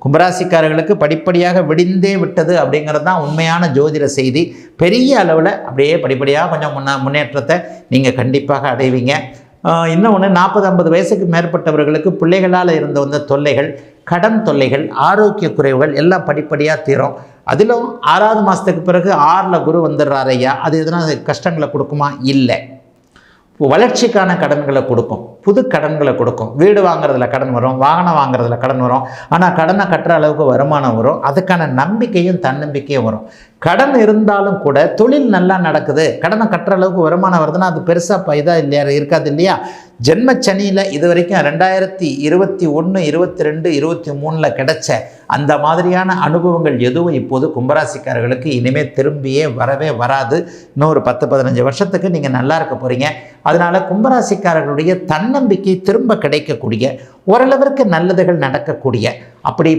கும்பராசிக்காரர்களுக்கு படிப்படியாக விடிந்தே விட்டது அப்படிங்கிறது தான் உண்மையான ஜோதிட செய்தி. பெரிய அளவில் அப்படியே படிப்படியாக கொஞ்சம் முன்னேற்றத்தை நீங்கள் கண்டிப்பாக அடைவீங்க. இன்னொன்று 40-50 வயசுக்கு மேற்பட்டவர்களுக்கு பிள்ளைகளால் இருந்த வந்த தொல்லைகள், கடன் தொல்லைகள், ஆரோக்கிய குறைவுகள் எல்லாம் படிப்படியாக தீரும். அதிலும் 6வது மாதத்துக்கு பிறகு 6ல் குரு வந்துடுறார் ஐயா. அது எதனால் கஷ்டங்களை கொடுக்குமா? இல்லை. வளர்ச்சிக்கான கடன்களை கொடுக்கும், புது கடன்களை கொடுக்கும். வீடு வாங்குறதுல கடன் வரும், வாகனம் வாங்குறதுல கடன் வரும். ஆனால் கடனை கட்டுற அளவுக்கு வருமானம் வரும். அதுக்கான நம்பிக்கையும் தன்னம்பிக்கையும் வரும். கடன் இருந்தாலும் கூட தொழில் நல்லா நடக்குது, கடனை கட்டுற அளவுக்கு வருமானம் வருதுன்னா அது பெருசாக இதாக இல்லையா இருக்காது இல்லையா? ஜென்மச்சனியில் இது வரைக்கும் 2021, 22, 23 கிடைச்ச அந்த மாதிரியான அனுபவங்கள் எதுவும் இப்போது கும்பராசிக்காரர்களுக்கு இனிமேல் திரும்பியே வரவே வராது. இன்னொரு 10-15 வருஷத்துக்கு நீங்கள் நல்லா இருக்க போகிறீங்க. அதனால் கும்பராசிக்காரர்களுடைய தன்னம்பிக்கை திரும்ப கிடைக்கக்கூடிய, ஓரளவிற்கு நல்லதுகள் நடக்கக்கூடிய, அப்படி